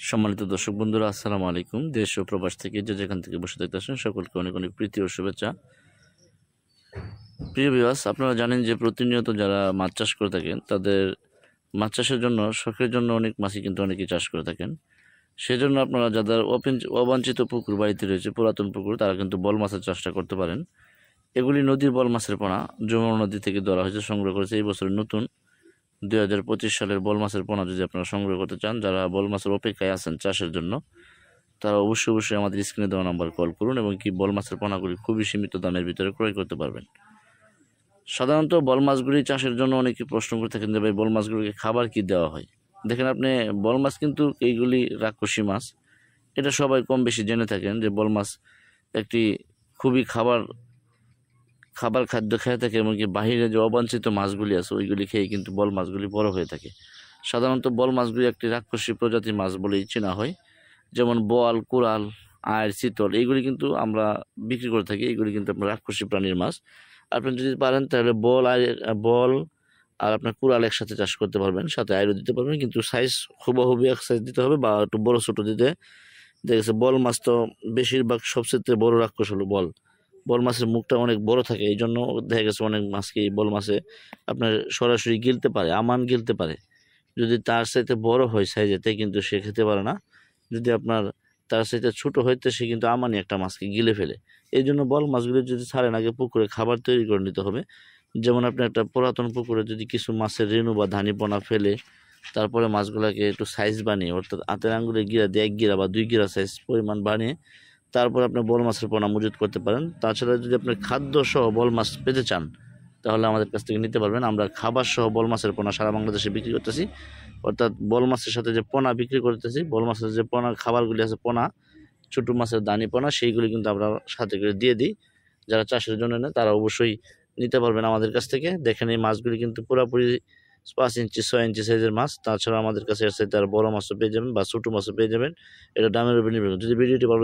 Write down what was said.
সম্মানিত দর্শক বন্ধুরা, আসসালামু আলাইকুম। দেশ ও প্রবাস থেকে যে যেখান থেকে বসে দেখতেছেন সকলকে অনেক অনেক প্রীতি ও শুভেচ্ছা। প্রিয় ভিউয়ার্স, আপনারা জানেন যে প্রতিনিয়ত যারা মাছ চাষ করে থাকেন তাদের মাছ চাষের জন্য শখের জন্য অনেক মাছই কিন্তু অনেকেই চাষ করে থাকেন। সেজন্য আপনারা যাদের অবাঞ্ছিত পুকুর বাড়িতে রয়েছে, পুরাতন পুকুর, তারা কিন্তু বল মাছের চাষটা করতে পারেন। এগুলি নদীর বল মাছের পোনা যমুনা নদী থেকে ধরা হয়েছে, সংগ্রহ করেছে এই বছরের নতুন 2025 সালের বল মাছের পোনা। যদি আপনারা সংগ্রহ করতে চান, যারা বল মাছের অপেক্ষায় আছেন চাষের জন্য, তারা অবশ্যই আমাদের স্ক্রিনে দেওয়া নাম্বার কল করুন এবং কি বল মাছের পোনাগুলি খুবই সীমিত দামের ভিতরে ক্রয় করতে পারবেন। সাধারণত বল মাছগুলি চাষের জন্য অনেকে প্রশ্ন করে থাকেন যে ভাই, বল মাছগুলিকে খাবার কি দেওয়া হয়। দেখেন আপনি, বল মাছ কিন্তু এইগুলি রাক্ষসী মাছ, এটা সবাই কম বেশি জেনে থাকেন যে বল মাছ একটি খুবই খাবার খাদ্য খেয়ে থাকে, এমনকি বাহিরে যে অবাঞ্ছিত মাছগুলি আছে ওইগুলি খেয়ে কিন্তু বল মাছগুলি বড় হয়ে থাকে। সাধারণত বল মাছগুলি একটি রাক্ষসী প্রজাতির মাছ বলেই চেনা হয়। যেমন বোয়াল, কোরাল, আয়ের, চিতল, এইগুলি কিন্তু আমরা বিক্রি করে থাকি। এইগুলি কিন্তু আপনার রাক্ষসী প্রাণীর মাছ। আপনি যদি পারেন তাহলে বল আর আপনার কোরাল একসাথে চাষ করতে পারবেন, সাথে আয়রও দিতে পারবেন, কিন্তু সাইজ হুবহু এক সাইজ দিতে হবে বা একটু বড় ছোট দিতে। দেখা গেছে বল মাছ তো বেশিরভাগ সবচেয়ে বড় রাক্ষস হলো বল। বল মাছের মুখটা অনেক বড় থাকে, এই জন্য দেখা গেছে অনেক মাছকে বল মাছে আপনার সরাসরি গিলতে পারে, আমান গিলতে পারে। যদি তার চাইতে বড় হয় সাইজেতে, কিন্তু সে খেতে পারে না। যদি আপনার তার চাইতে ছোট হইতে, সে কিন্তু আমানি একটা মাছকে গিলে ফেলে। এই জন্য বল মাছগুলো যদি ছাড়েন, আগে পুকুরে খাবার তৈরি করে নিতে হবে। যেমন আপনি একটা পুরাতন পুকুরে যদি কিছু মাছের রেণু বা ধানিপনা ফেলে, তারপরে মাছগুলোকে একটু সাইজ বানিয়ে, অর্থাৎ হাতের আঙ্গুলে গিরা দিয়ে 1 গিরা বা 2 গিরা সাইজ পরিমাণ বানিয়ে তারপর আপনি বল মাছের পোনা মজুত করতে পারেন। তাছাড়া যদি আপনি খাদ্য সহ বল মাছ পেতে চান, তাহলে আমাদের কাছ থেকে নিতে পারবেন। আমরা খাবার সহ বল মাছের পোনা সারা বাংলাদেশে বিক্রি করতেছি। অর্থাৎ বল মাছের সাথে যে পোনা বিক্রি করতেছি, বল মাছের যে পোনা খাবারগুলি আছে, পোনা, ছোটো মাছের দানি পোনা, সেইগুলি কিন্তু আমরা সাথে করে দিয়ে দিই। যারা চাষের জন্য নেয় তারা অবশ্যই নিতে পারবেন আমাদের কাছ থেকে। দেখেন এই মাছগুলি কিন্তু পুরোপুরি 5 ইঞ্চি 6 ইঞ্চি সাইজের মাছ। তাছাড়া আমাদের কাছে এর সাথে আর বড় মাছও পেয়ে যাবেন বা ছোটো মাছও পেয়ে যাবেন। এটা দামের উপর নির্ভর করে। যদি ভিডিওটি ভালো